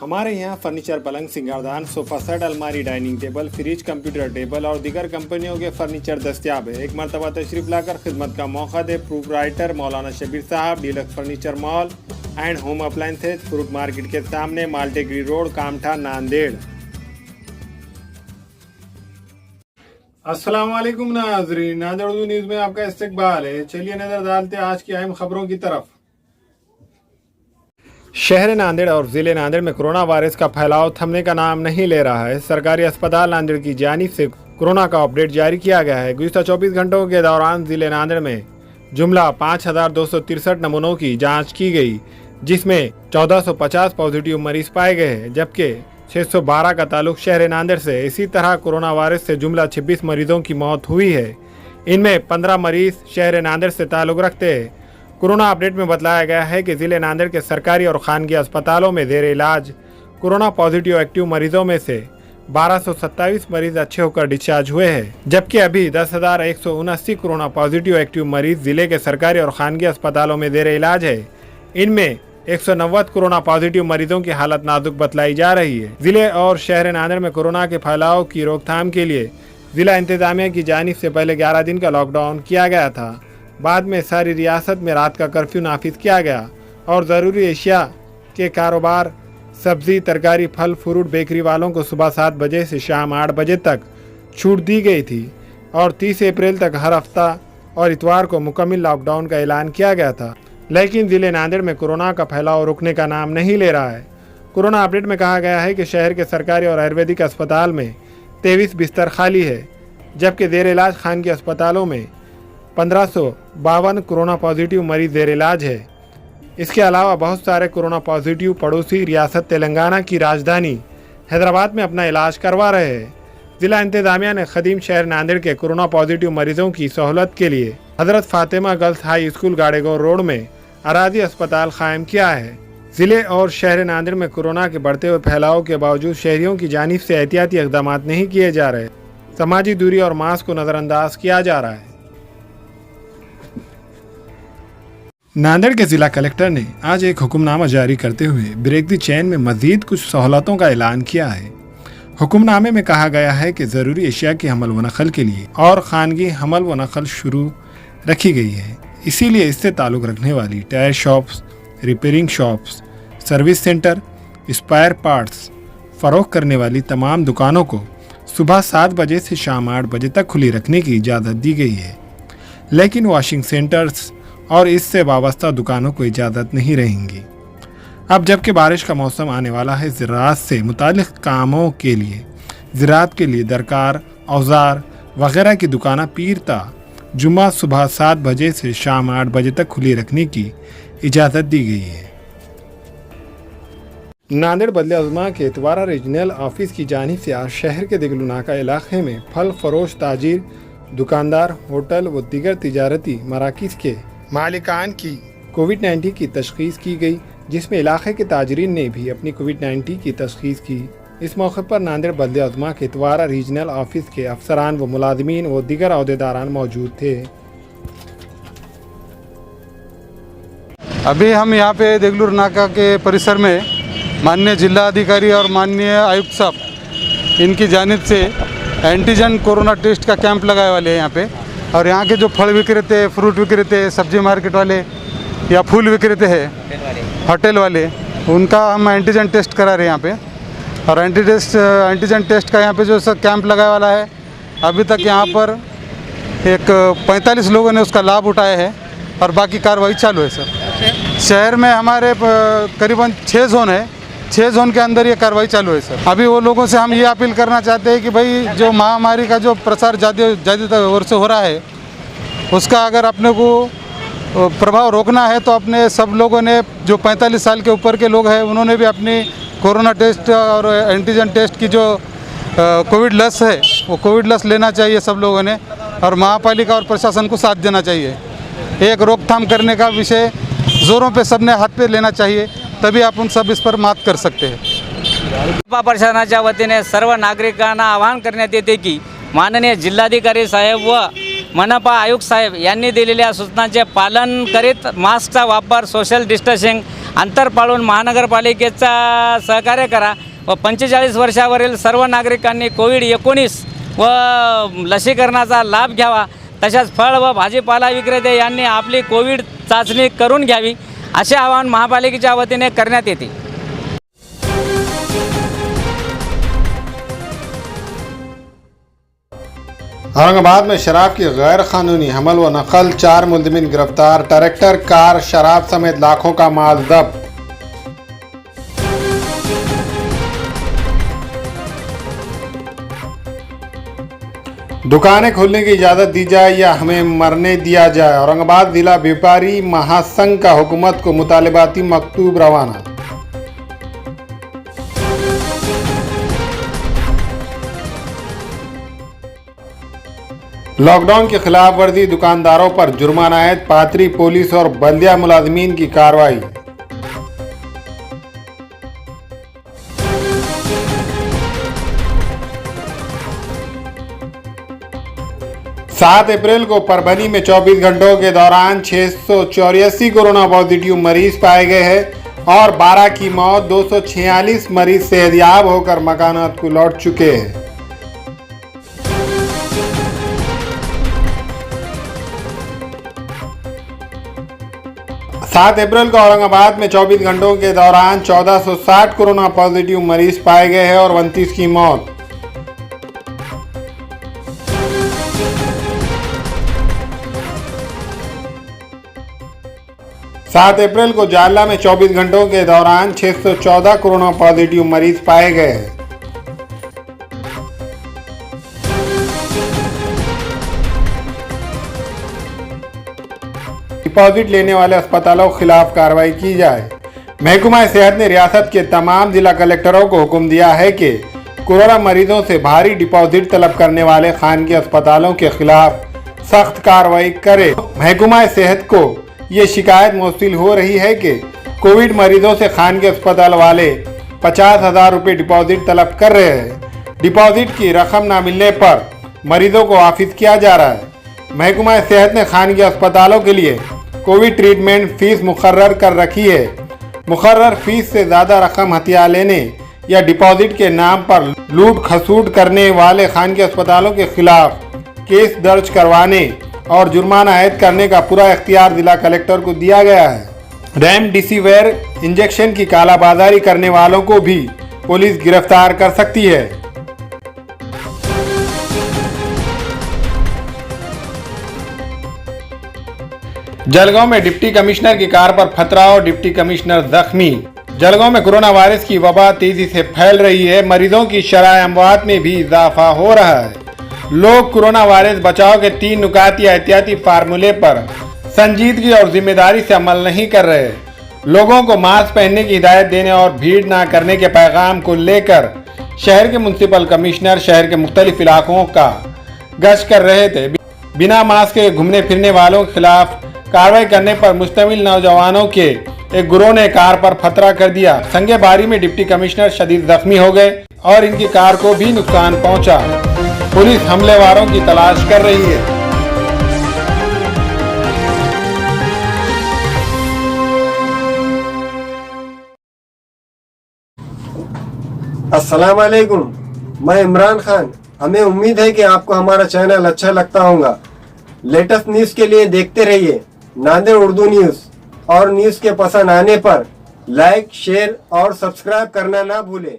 हमारे यहाँ फर्नीचर, पलंग, सिंगारदान, सोफा सेट, अलमारी, dining table, fridge, computer table और दीगर कंपनियों के फर्नीचर दस्तियाब है। एक मरतबा तशरीफ लाकर खिदमत का मौका दे। प्रोप्राइटर मौलाना शबीर साहब, deluxe furniture mall and home appliances, fruit market के सामने, माल्टेगिरी रोड, कामठा, नांदेड़। अस्सलाम वालेकुम नाज़रीन, नांदेड़ उर्दू न्यूज़ में आपका इस्तकबाल है। चलिए नजर डालते हैं आज की अहम खबरों की तरफ। शहर नांदेड़ और ज़िले नांदेड़ में कोरोना वायरस का फैलाव थमने का नाम नहीं ले रहा है। सरकारी अस्पताल नांदेड़ की जानिब से कोरोना का अपडेट जारी किया गया है। गुज़िश्ता 24 घंटों के दौरान ज़िले नांदेड़ में जुमला 5263 नमूनों की जांच की गई, जिसमें 1450 पॉजिटिव मरीज पाए गए हैं, जबकि 612 का ताल्लुक शहर नांदेड़ से। इसी तरह कोरोना वायरस से जुमला 26 मरीजों की मौत हुई है। इनमें 15 मरीज शहर नांदेड़ से ताल्लुक रखते हैं। कोरोना अपडेट में बताया गया है कि जिले नांदेड़ के सरकारी और खानगी अस्पतालों में जेर इलाज कोरोना पॉजिटिव एक्टिव मरीजों में से 1227 मरीज अच्छे होकर डिस्चार्ज हुए हैं, जबकि अभी 10,179 कोरोना पॉजिटिव एक्टिव मरीज जिले के सरकारी और खानगी अस्पतालों में जेर इलाज है। इनमें 190 कोरोना पॉजिटिव मरीजों की हालत नाजुक बतलाई जा रही है। जिले और शहर नांदेड़ में कोरोना के फैलाव की रोकथाम के लिए जिला इंतजामिया की जानिब से पहले 11 दिन का लॉकडाउन किया गया था। बाद में सारी रियासत में रात का कर्फ्यू नाफिज किया गया और ज़रूरी एशिया के कारोबार, सब्जी, तरकारी, फल, फ्रूट, बेकरी वालों को सुबह 7 बजे से शाम 8 बजे तक छूट दी गई थी और 30 अप्रैल तक हर हफ्ता और इतवार को मुकम्मल लॉकडाउन का ऐलान किया गया था। लेकिन ज़िले नांदेड़ में कोरोना का फैलाव रुकने का नाम नहीं ले रहा है। कोरोना अपडेट में कहा गया है कि शहर के सरकारी और आयुर्वेदिक अस्पताल में 23 बिस्तर खाली है, जबकि जेर इलाज खानगी अस्पतालों में 1552 कोरोना पॉजिटिव मरीज जेर इलाज है। इसके अलावा बहुत सारे कोरोना पॉजिटिव पड़ोसी रियासत तेलंगाना की राजधानी हैदराबाद में अपना इलाज करवा रहे हैं। जिला इंतजामिया ने खदीम शहर नांदेड़ के कोरोना पॉजिटिव मरीजों की सहूलत के लिए हजरत Fatima girls high school Gadegaur road में अराजी अस्पताल कायम किया है। जिले और शहर नांदेड़ में कोरोना के बढ़ते हुए फैलाव के बावजूद शहरियों की जानिब से एहतियाती इक़दाम नहीं किए जा रहे। समाजी दूरी और मास्क को नज़रअंदाज किया जा रहा है। नांदेड़ के जिला कलेक्टर ने आज एक हुक्मनामा जारी करते हुए ब्रेक द चेन में मजीद कुछ सहूलतों का ऐलान किया है। हुक्मनामे में कहा गया है कि ज़रूरी एशिया की हमल व नकल के लिए और खानगी हमल व नकल शुरू रखी गई है। इसीलिए इससे ताल्लुक़ रखने वाली tyre shops, repairing shops, service centre, spare parts फ़रोख्त करने वाली तमाम दुकानों को सुबह 7 बजे से शाम 8 बजे तक खुली रखने की इजाज़त दी गई है। लेकिन वॉशिंग सेंटर्स और इससे वाबस्ता दुकानों को इजाज़त नहीं रहेंगी। अब जबकि बारिश का मौसम आने वाला है, ज़राअत से मुतालिक कामों के लिए ज़राअत के लिए दरकार औजार वगैरह की दुकानें पीर ता जुम्मा सुबह 7 बजे से शाम 8 बजे तक खुली रखने की इजाज़त दी गई है। नांदेड़ बदले अज़मा के इतवारा रीजनल ऑफिस की जानिब से आज शहर के दिगलुनाका इलाके में फल फरोश ताजिर, दुकानदार, होटल व दीगर तिजारती मराकिज़ के मालिकान की कोविड-19 की तशख़ीस की गई, जिसमें इलाके के ताजरीन ने भी अपनी कोविड-19 की तशख़ीस की। इस मौके पर नांदेड़ बदले अज़मा के इतवारा रीजनल ऑफिस के अफसरान व मुलाज़मीन व दीगर अहदेदारान मौजूद थे। अभी हम यहाँ पे देगलूर नाका के परिसर में माननीय जिला अधिकारी और माननीय आयुक्त साहब इनकी जानिब से एंटीजन कोरोना टेस्ट का कैंप लगाए वाले हैं यहाँ पे। और यहाँ के जो फल विक्रेते, फ्रूट विक्रेते, सब्जी मार्केट वाले या फूल विक्रेते हैं, होटल वाले, उनका हम एंटीजन टेस्ट करा रहे हैं यहाँ पे। और एंटीजन टेस्ट का यहाँ पे जो सब कैंप लगाए वाला है, अभी तक यहाँ पर एक 45 लोगों ने उसका लाभ उठाया है और बाकी कार्रवाई चालू है सर। शहर में हमारे करीबन 6 जोन है, 6 जोन के अंदर ये कार्रवाई चालू है सर। अभी वो लोगों से हम ये अपील करना चाहते हैं कि भाई जो महामारी का जो प्रसार ज़्यादा ओर से हो रहा है, उसका अगर अपने को प्रभाव रोकना है तो अपने सब लोगों ने, जो 45 साल के ऊपर के लोग हैं, उन्होंने भी अपनी कोरोना टेस्ट और एंटीजन टेस्ट की जो कोविड लस है वो कोविड लस लेना चाहिए सब लोगों ने। और महापालिका और प्रशासन को साथ देना चाहिए। एक रोकथाम करने का विषय ज़ोरों पे सबने हाथ पे लेना चाहिए, तभी आपण सब इस पर मात कर सकते हैं। प्रशासनाच्या वतीने सर्व नागरिकांना आवाहन करण्यात येते की माननीय जिल्हाधिकारी साहेब व मनपा आयुक्त साहेब यांनी दिलेल्या सूचनांचे पालन करीत मास्कचा वापर, सोशल डिस्टन्सिंग अंतर पाळून महानगरपालिकेचा सहकार्य करा व 45 वर्षावरील सर्व नागरिकांनी कोविड-19 व लसीकरणाचा लाभ घ्यावा. तसेच फळ व भाजीपाला विक्रेते यांनी आपली कोविड चाचणी करून घ्यावी असे आवाहन महापालिकेच्या वतीने करण्यात येते. औरंगाबाद में शराब की गैर कानूनी हमल व नकल, 4 मुलजिमीन गिरफ्तार, ट्रैक्टर, कार, शराब समेत लाखों का माल जब्त. दुकानें खोलने की इजाज़त दी जाए या हमें मरने दिया जाए, औरंगाबाद जिला व्यापारी महासंघ का हुकूमत को मुतालिबाती मकतूब रवाना. लॉकडाउन की खिलाफ वर्जी, दुकानदारों पर जुर्माना आयद, पात्री, पुलिस और बल्दिया मुलाजमीन की कार्रवाई. 7 अप्रैल को परभनी में 24 घंटों के दौरान 684 कोरोना पॉजिटिव मरीज पाए गए हैं और 12 की मौत. 246 मरीज सेहतयाब होकर मकानात को लौट चुके हैं. सात अप्रैल को औरंगाबाद में 24 घंटों के दौरान 1460 कोरोना पॉजिटिव मरीज पाए गए हैं और 29 की मौत. 7 अप्रैल को जालना में 24 घंटों के दौरान 614 कोरोना पॉजिटिव मरीज पाए गए हैं. डिपॉजिट लेने वाले अस्पतालों के खिलाफ कार्रवाई की जाए. महकमा सेहत ने रियासत के तमाम जिला कलेक्टरों को हुक्म दिया है कि कोरोना मरीजों से भारी डिपॉजिट तलब करने वाले खानगी अस्पतालों के खिलाफ सख्त कार्रवाई करे. महकमा सेहत को ये शिकायत मौसूल हो रही है कि कोविड मरीजों से खानगी अस्पताल वाले 50,000 रुपये डिपॉजिट तलब कर रहे हैं. डिपॉजिट की रकम न मिलने पर मरीजों को वापिस किया जा रहा है. महकमा सेहत ने खानगी अस्पतालों के लिए कोविड ट्रीटमेंट फीस मुकर्रर कर रखी है. मुकर्रर फीस से ज़्यादा रकम हथिया लेने या डिपॉजिट के नाम पर लूट खसूट करने वाले खानगी अस्पतालों के खिलाफ केस दर्ज करवाने और जुर्माना आयद करने का पूरा इख्तियार जिला कलेक्टर को दिया गया है. रेमडेसिविर इंजेक्शन की कालाबाजारी करने वालों को भी पुलिस गिरफ्तार कर सकती है. जलगांव में डिप्टी कमिश्नर की कार पर पथराव, डिप्टी कमिश्नर जख्मी. जलगांव में कोरोना वायरस की वबा तेजी से फैल रही है. मरीजों की शरह अमवात में भी इजाफा हो रहा है. लोग कोरोना वायरस बचाव के 3 नुकात या एहतियाती फार्मूले पर संजीदगी और जिम्मेदारी से अमल नहीं कर रहे. लोगों को मास्क पहनने की हिदायत देने और भीड़ ना करने के पैगाम को लेकर शहर के म्युनिसिपल कमिश्नर शहर के मुख्तलिफ इलाकों का गश्त कर रहे थे. बिना मास्क के घूमने फिरने वालों के खिलाफ कार्रवाई करने पर मुश्तमिल नौजवानों के एक गिरोह ने कार पर फतरा कर दिया. संगे बारी में डिप्टी कमिश्नर शदीद जख्मी हो गए और इनकी कार को भी नुकसान पहुंचा. पुलिस हमलेवारों की तलाश कर रही है. अस्सलाम वालेकुम, मैं इमरान खान. हमें उम्मीद है कि आपको हमारा चैनल अच्छा लगता होगा. लेटेस्ट न्यूज़ के लिए देखते रहिए नांदेड़ उर्दू न्यूज़ और न्यूज़ के पसंद आने पर लाइक, शेयर और सब्सक्राइब करना ना भूलें.